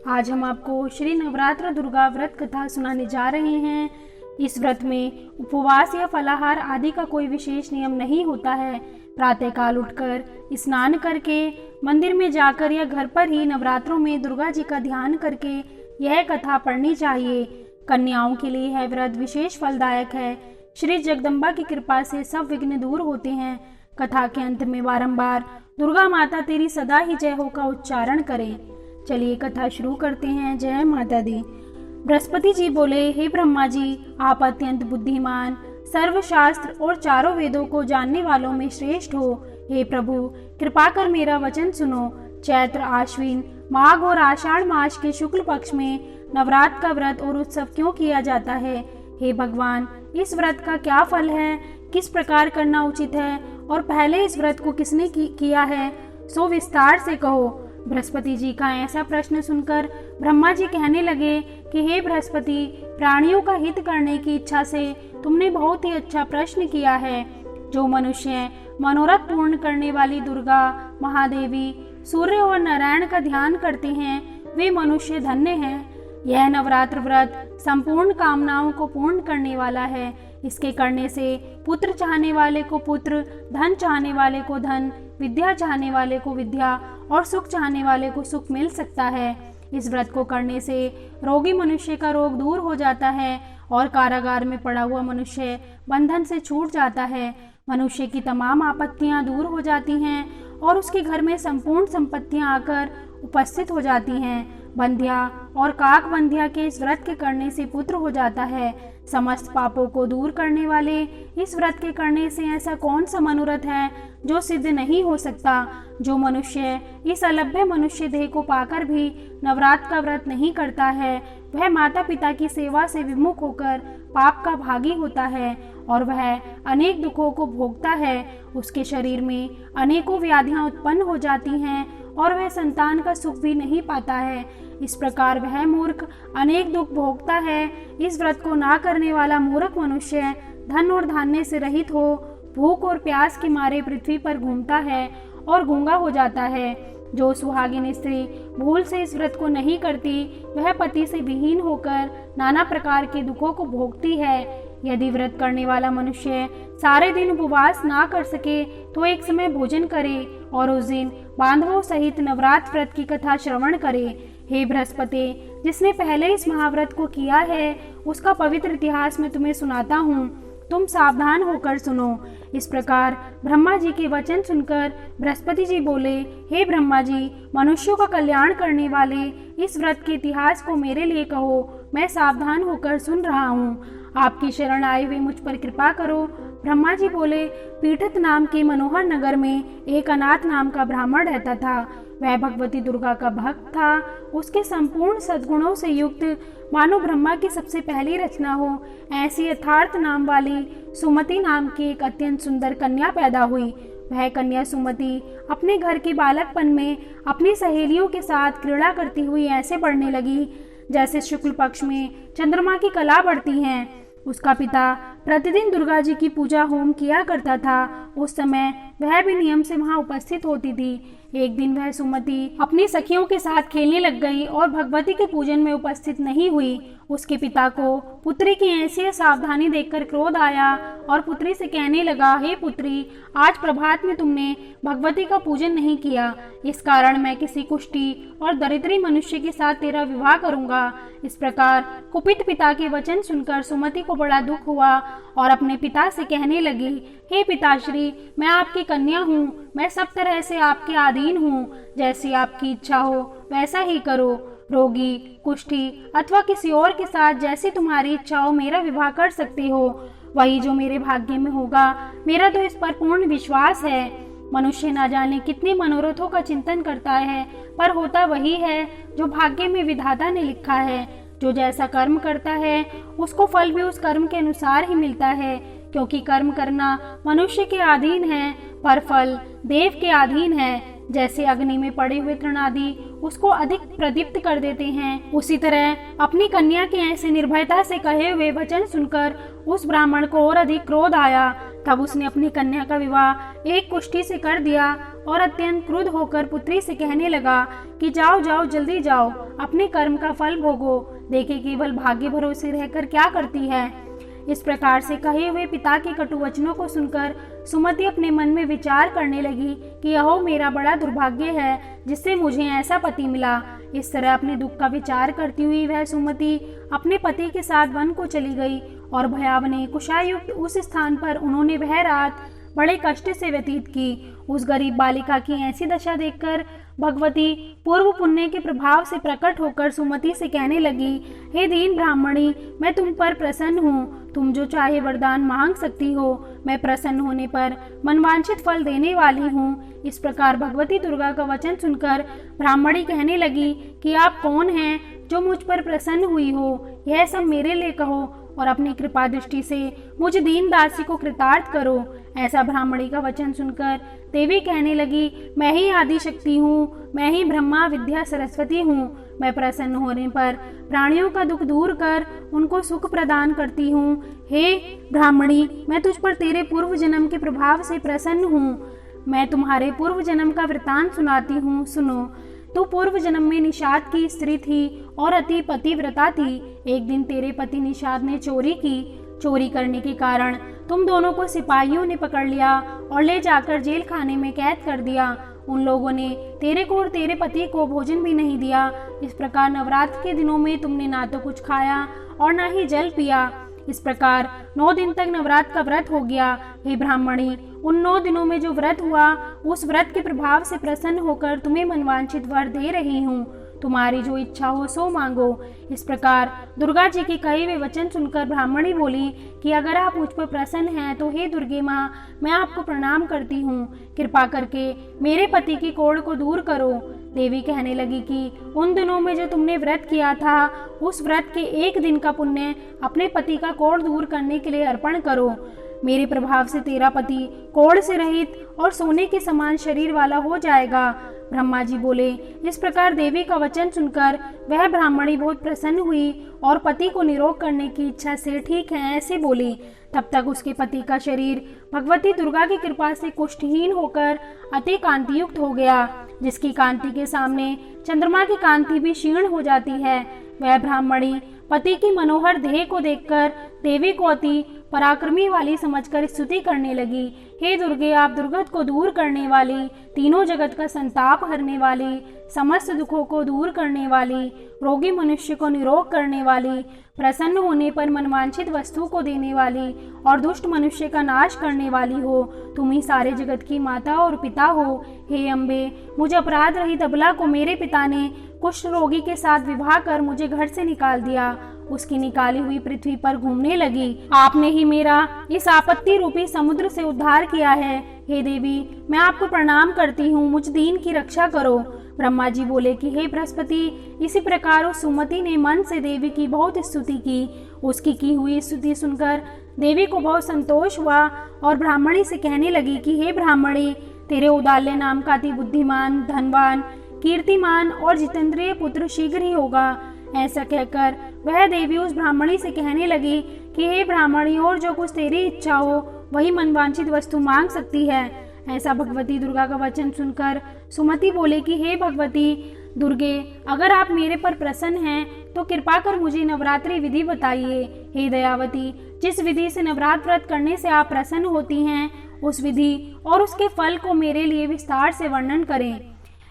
आज हम आपको श्री नवरात्र दुर्गा व्रत कथा सुनाने जा रहे हैं। इस व्रत में उपवास या फलाहार आदि का कोई विशेष नियम नहीं होता है। प्रातःकाल उठकर स्नान करके मंदिर में जाकर या घर पर ही नवरात्रों में दुर्गा जी का ध्यान करके यह कथा पढ़नी चाहिए। कन्याओं के लिए यह व्रत विशेष फलदायक है। श्री जगदम्बा की कृपा से सब विघ्न दूर होते हैं। कथा के अंत में बारंबार दुर्गा माता तेरी सदा ही जय हो का उच्चारण करें। चलिए कथा शुरू करते हैं। जय माता दी। बृहस्पति जी बोले, हे ब्रह्मा जी, आप अत्यंत बुद्धिमान, सर्वशास्त्र और चारों वेदों को जानने वालों में श्रेष्ठ हो। हे प्रभु, कृपा कर मेरा वचन सुनो। चैत्र, आश्विन, माघ और आषाढ़ मास के शुक्ल पक्ष में नवरात्र का व्रत और उत्सव क्यों किया जाता है? हे भगवान, इस व्रत का क्या फल है? किस प्रकार करना उचित है? और पहले इस व्रत को किसने किया है, सो विस्तार से कहो। बृहस्पति जी का ऐसा प्रश्न सुनकर ब्रह्मा जी कहने लगे कि हे बृहस्पति, प्राणियों का हित करने की इच्छा से तुमने बहुत ही अच्छा प्रश्न किया है। जो मनुष्य मनोरथ पूर्ण करने वाली दुर्गा, महादेवी, सूर्य और नारायण का ध्यान करते हैं, वे मनुष्य धन्य हैं। यह नवरात्र व्रत संपूर्ण कामनाओं को पूर्ण करने वाला है। इसके करने से पुत्र चाहने वाले को पुत्र, धन चाहने वाले को धन, विद्या चाहने वाले को विद्या और सुख चाहने वाले को सुख मिल सकता है। इस व्रत को करने से रोगी मनुष्य का रोग दूर हो जाता है और कारागार में पड़ा हुआ मनुष्य बंधन से छूट जाता है। मनुष्य की तमाम आपत्तियां दूर हो जाती हैं और उसके घर में संपूर्ण संपत्तियां आकर उपस्थित हो जाती हैं। बंध्या और काक बंध्या के इस व्रत के करने से पुत्र हो जाता है। समस्त पापों को दूर करने वाले इस व्रत के करने से ऐसा कौन सा मनोरथ है जो सिद्ध नहीं हो सकता? जो मनुष्य इस अलभ्य मनुष्य देह को पाकर भी नवरात्र का व्रत नहीं करता है, वह माता पिता की सेवा से विमुख होकर पाप का भागी होता है और वह अनेक दुखों को भोगता है। उसके शरीर में अनेकों व्याधियां उत्पन्न हो जाती हैं और वह संतान का सुख भी नहीं पाता है। इस प्रकार वह मूर्ख अनेक दुख भोगता है। इस व्रत को ना करने वाला मूर्ख मनुष्य धन और धान्य से रहित हो, भूख और प्यास के मारे पृथ्वी पर घूमता है और गूंगा हो जाता है। जो सुहागिन स्त्री भूल से इस व्रत को नहीं करती, वह पति से विहीन होकर नाना प्रकार के दुखों को भोगती है। यदि व्रत करने वाला मनुष्य सारे दिन उपवास ना कर सके तो एक समय भोजन करे और उस दिन बांधवों सहित नवरात्र व्रत की कथा श्रवण करे। हे बृहस्पति, जिसने पहले इस महाव्रत को किया है, उसका पवित्र इतिहास मैं तुम्हें सुनाता हूँ। तुम सावधान होकर सुनो। इस प्रकार ब्रह्मा जी के वचन सुनकर बृहस्पति जी बोले, हे ब्रह्मा जी, मनुष्यों का कल्याण करने वाले इस व्रत के इतिहास को मेरे लिए कहो। मैं सावधान होकर सुन रहा हूँ। आपकी शरण आए हुए मुझ पर कृपा करो। ब्रह्मा जी बोले, पीठित नाम के मनोहर नगर में एक अनाथ नाम का ब्राह्मण रहता था। वह भगवती दुर्गा का भक्त था। उसके संपूर्ण सद्गुणों से युक्त मानो ब्रह्मा की सबसे पहली रचना हो, ऐसी यथार्थ नाम वाली सुमति नाम की एक अत्यंत सुंदर कन्या पैदा हुई। वह कन्या सुमति अपने घर के बालकपन में अपनी सहेलियों के साथ क्रीड़ा करती हुई ऐसे बढ़ने लगी जैसे शुक्ल पक्ष में चंद्रमा की कला बढ़ती है। उसका पिता प्रतिदिन दुर्गा जी की पूजा होम किया करता था। उस समय वह भी नियम से वहां उपस्थित होती थी। एक दिन वह सुमति अपनी सखियों के साथ खेलने लग गई और भगवती के पूजन में उपस्थित नहीं हुई। उसके पिता को पुत्री की ऐसी सावधानी देखकर क्रोध आया और पुत्री से कहने लगा, हे पुत्री, आज प्रभात में तुमने भगवती का पूजन नहीं किया। इस कारण मैं किसी कुष्ठी और दरिद्री मनुष्य के साथ तेरा विवाह करूंगा। इस प्रकार कुपित पिता के वचन सुनकर सुमति को बड़ा दुख हुआ और अपने पिता से कहने लगी, हे पिताश्री, मैं आपकी कन्या हूँ। मैं सब तरह से आपके अधीन हूँ। जैसी आपकी इच्छा हो वैसा ही करो। रोगी, कुष्ठी अथवा किसी और के साथ जैसी तुम्हारी इच्छा हो मेरा विवाह कर सकते हो। वही जो मेरे भाग्य में होगा। मेरा तो इस पर पूर्ण विश्वास है। मनुष्य ना जाने कितने मनोरथों का चिंतन करता है, पर होता वही है जो भाग्य में विधाता ने लिखा है। जो जैसा कर्म करता है उसको फल भी उस कर्म के अनुसार ही मिलता है, क्योंकि कर्म करना मनुष्य के अधीन है पर फल देव के अधीन है। जैसे अग्नि में पड़े हुए तृण आदि उसको अधिक प्रदीप्त कर देते हैं, उसी तरह अपनी कन्या के ऐसे निर्भयता से कहे हुए वचन सुनकर उस ब्राह्मण को और अधिक क्रोध आया। तब उसने अपनी कन्या का विवाह एक कुष्ठी से कर दिया और अत्यंत क्रुद्ध होकर पुत्री से कहने लगा कि जाओ जाओ जल्दी जाओ, अपने कर्म का फल भोगो, देखे केवल भाग्य भरोसे रहकर क्या करती है। इस प्रकार से कहे हुए पिता के कटु वचनों को सुनकर सुमति अपने मन में विचार करने लगी कि यहो मेरा बड़ा दुर्भाग्य है जिससे मुझे ऐसा पति मिला। इस तरह अपने दुख का विचार करती हुई वह सुमति अपने पति के साथ वन को चली गई और भयावने कुशायुक्त उस स्थान पर उन्होंने वह रात बड़े कष्ट से व्यतीत की। उस गरीब बालिका की ऐसी दशा देखकर भगवती पूर्व पुण्य के प्रभाव से प्रकट होकर सुमति से कहने लगी, हे दीन ब्राह्मणी, मैं तुम पर प्रसन्न हूँ, तुम जो चाहे वरदान मांग सकती हो, मैं प्रसन्न होने पर मनवांछित फल देने वाली हूँ। इस प्रकार भगवती दुर्गा का वचन सुनकर ब्राह्मणी कहने लगी कि आप कौन हैं जो मुझ पर प्रसन्न हुई हो, यह सब मेरे लिए कहो और अपनी कृपा दृष्टि से मुझ दीन दासी को कृतार्थ करो। ऐसा ब्राह्मणी का वचन सुनकर देवी कहने लगी, मैं ही आदि शक्ति हूँ, मैं ही ब्रह्मा विद्या सरस्वती हूँ। मैं प्रसन्न होने पर प्राणियों का दुख दूर कर उनको सुख प्रदान करती हूँ। हे ब्राह्मणी, मैं तुझ पर तेरे पूर्व जन्म के प्रभाव से प्रसन्न हूँ। मैं तुम्हारे पूर्व जन्म का वृतांत सुनाती हूँ, सुनो। तू पूर्व जन्म में निषाद की स्त्री थी और अति पतिव्रता थी। एक दिन तेरे पति निषाद ने चोरी की। चोरी करने के कारण तुम दोनों को सिपाहियों ने पकड़ लिया और ले जाकर जेल खाने में कैद कर दिया। उन लोगों ने तेरे को और तेरे पति को भोजन भी नहीं दिया। इस प्रकार नवरात्र के दिनों में तुमने ना तो कुछ खाया और ना ही जल पिया। इस प्रकार 9 दिन तक नवरात्र का व्रत हो गया। हे ब्राह्मणी, उन 9 दिनों में जो व्रत हुआ उस व्रत के प्रभाव से प्रसन्न होकर तुम्हें मनवांछित वर दे रही हूँ। तुम्हारी जो इच्छा हो सो मांगो। इस प्रकार दुर्गा जी के कहे हुए वचन सुनकर ब्राह्मणी बोली कि अगर आप मुझ पर प्रसन्न हैं तो हे दुर्गे माँ, मैं आपको प्रणाम करती हूँ। कृपा करके मेरे पति की कोढ़ को दूर करो। देवी कहने लगी कि उन दिनों में जो तुमने व्रत किया था उस व्रत के 1 दिन का पुण्य अपने पति का कोढ़ दूर करने के लिए अर्पण करो। मेरे प्रभाव से तेरा पति कोढ़ से रहित और सोने के समान शरीर वाला हो जाएगा। ब्रह्मा जी बोले। इस प्रकार देवी का वचन सुनकर वह ब्राह्मणी बहुत प्रसन्न हुई और पति को निरोग करने की इच्छा से ठीक है ऐसे बोली। तब तक उसके पति का शरीर भगवती दुर्गा की कृपा से कुष्ठहीन होकर अति कांतियुक्त हो गया, जिसकी कांति के सामने चंद्रमा की कांति भी क्षीण हो जाती है। वह ब्राह्मणी पति की मनोहर देह को देखकर देवी को अति पराक्रमी वाली समझकर स्तुति करने लगी। हे दुर्गे, आप दुर्गत को दूर करने वाली, तीनों जगत का संताप हरने वाली, समस्त दुखों को दूर करने वाली, रोगी मनुष्य को निरोग करने वाली, प्रसन्न होने पर मनवांछित वस्तु को देने वाली और दुष्ट मनुष्य का नाश करने वाली हो। तुम ही सारे जगत की माता और पिता हो। हे अम्बे, मुझ अपराध रहित अबला को मेरे पिता ने कुष्ठ रोगी के साथ विवाह कर मुझे घर से निकाल दिया। उसकी निकाली हुई पृथ्वी पर घूमने लगी। आपने ही मेरा इस आपत्ति रूपी समुद्र से उद्धार किया है। हे देवी, मैं आपको प्रणाम करती हूँ, मुझ दीन की रक्षा करो। ब्रह्मा जी बोले कि हे बृहस्पति, इसी प्रकार उस सुमति ने मन से देवी की बहुत स्तुति की। उसकी की हुई स्तुति सुनकर देवी को बहुत संतोष हुआ और ब्राह्मणी से कहने लगी कि हे ब्राह्मणी, तेरे उदाल्य नाम का अति बुद्धिमान, धनवान, कीर्तिमान और जितेंद्रिय पुत्र शीघ्र ही होगा। ऐसा कहकर वह देवी उस ब्राह्मणी से कहने लगी कि हे ब्राह्मणी, और जो कुछ तेरी इच्छा हो वही मनवांछित वस्तु मांग सकती है। ऐसा भगवती दुर्गा का वचन सुनकर सुमति बोले कि हे भगवती दुर्गे, अगर आप मेरे पर प्रसन्न हैं तो कृपा कर मुझे नवरात्रि विधि बताइए। हे दयावती, जिस विधि से नवरात्र व्रत करने से आप प्रसन्न होती हैं उस विधि और उसके फल को मेरे लिए विस्तार से वर्णन करें।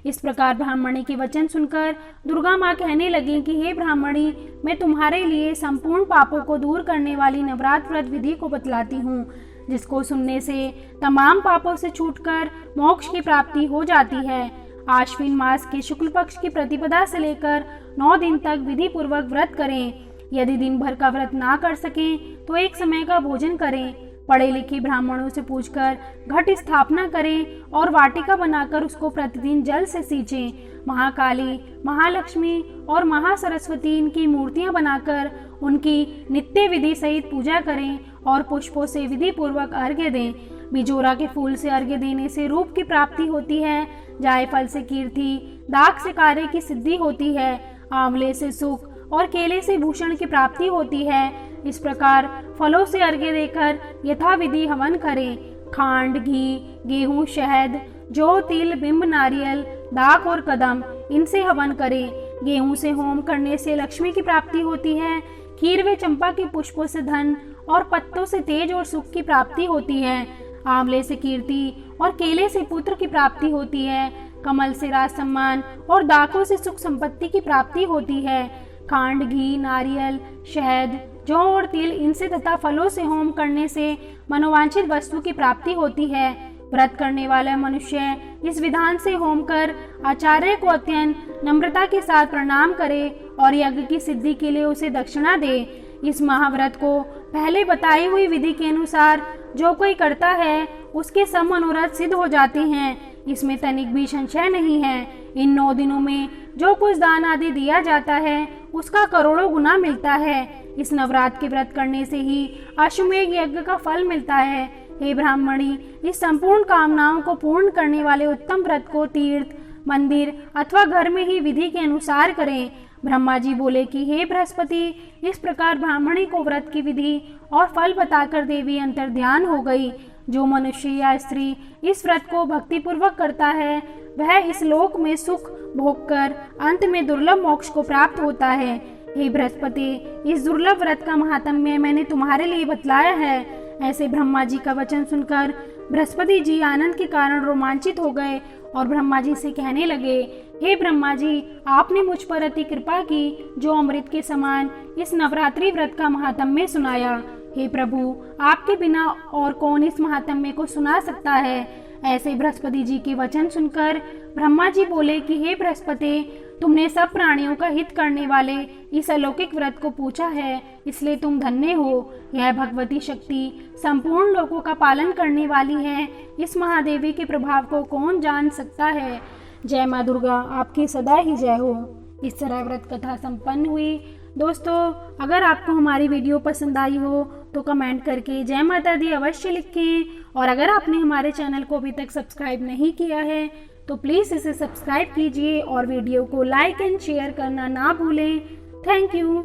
इस प्रकार ब्राह्मणी के वचन सुनकर दुर्गा माँ कहने लगी कि हे ब्राह्मणी, मैं तुम्हारे लिए संपूर्ण पापों को दूर करने वाली नवरात्र व्रत विधि को बतलाती हूँ, जिसको सुनने से तमाम पापों से छूटकर मोक्ष की प्राप्ति हो जाती है। आश्विन मास के शुक्ल पक्ष की प्रतिपदा से लेकर 9 दिन तक विधि पूर्वक व्रत करें। यदि दिन भर का व्रत ना कर सकें तो एक समय का भोजन करें। पढ़े लिखे ब्राह्मणों से पूछकर घट स्थापना करें और वाटिका बनाकर उसको प्रतिदिन जल से सींचें। महाकाली, महालक्ष्मी और महासरस्वती इनकी मूर्तियां बनाकर उनकी नित्य विधि सहित पूजा करें और पुष्पों से विधि पूर्वक अर्घ्य दें। बिजोरा के फूल से अर्घ्य देने से रूप की प्राप्ति होती है। जायफल से कीर्ति, दाख से कार्य की सिद्धि होती है, आंवले से सुख और केले से भूषण की प्राप्ति होती है। इस प्रकार फलों से अर्घ्य देकर यथाविधि हवन करें। खांड, घी, गेहूं, शहद, जौ, तिल, बिंब, नारियल, दाख और कदम, इनसे हवन करें। गेहूं से होम करने से लक्ष्मी की प्राप्ति होती है। खीर व चंपा के पुष्पों से धन और पत्तों से तेज और सुख की प्राप्ति होती है। आंवले से कीर्ति और केले से पुत्र की प्राप्ति होती है। कमल से राज सम्मान और दाखों से सुख संपत्ति की प्राप्ति होती है। खांड, घी, नारियल, शहद, जौ और तिल, इनसे तथा फलों से होम करने से मनोवांछित वस्तु की प्राप्ति होती है। व्रत करने वाला मनुष्य इस विधान से होम कर आचार्य को अत्यंत नम्रता के साथ प्रणाम करे और यज्ञ की सिद्धि के लिए उसे दक्षिणा दे। इस महाव्रत को पहले बताई हुई विधि के अनुसार जो कोई करता है उसके सब मनोरथ सिद्ध हो जाते हैं। इसमें तनिक भी संशय नहीं है। इन 9 दिनों में जो कुछ दान आदि दिया जाता है उसका करोड़ों गुना मिलता है। इस नवरात्र के व्रत करने से ही अश्वमेध यज्ञ का फल मिलता है। हे ब्राह्मणी, इस संपूर्ण कामनाओं को पूर्ण करने वाले उत्तम व्रत को तीर्थ, मंदिर अथवा घर में ही विधि के अनुसार करें। ब्रह्मा जी बोले कि हे बृहस्पति, इस प्रकार ब्राह्मणी को व्रत की विधि और फल बताकर देवी अंतर ध्यान हो गई। जो मनुष्य या स्त्री इस व्रत को भक्ति पूर्वक करता है वह इस लोक में सुख भोग कर अंत में दुर्लभ मोक्ष को प्राप्त होता है। हे बृहस्पति, इस दुर्लभ व्रत का महात्म्य मैंने तुम्हारे लिए बतलाया है। ऐसे ब्रह्मा जी का वचन सुनकर बृहस्पति जी आनंद के कारण रोमांचित हो गए और ब्रह्मा जी से कहने लगे, हे ब्रह्मा जी, आपने मुझ पर अति कृपा की जो अमृत के समान इस नवरात्रि व्रत का महात्म्य सुनाया। हे प्रभु, आपके बिना और कौन इस महात्म्य को सुना सकता है। ऐसे बृहस्पति जी के वचन सुनकर ब्रह्मा जी बोले कि हे बृहस्पति, तुमने सब प्राणियों का हित करने वाले इस अलौकिक व्रत को पूछा है, इसलिए तुम धन्य हो। यह भगवती शक्ति संपूर्ण लोगों का पालन करने वाली है। इस महादेवी के प्रभाव को कौन जान सकता है। जय माँ दुर्गा, आपकी सदा ही जय हो। इस तरह व्रत कथा संपन्न हुई। दोस्तों, अगर आपको हमारी वीडियो पसंद आई हो तो कमेंट करके जय माता दी अवश्य लिखें। और अगर आपने हमारे चैनल को अभी तक सब्सक्राइब नहीं किया है तो प्लीज़ इसे सब्सक्राइब कीजिए और वीडियो को लाइक एंड शेयर करना ना भूलें। Thank you.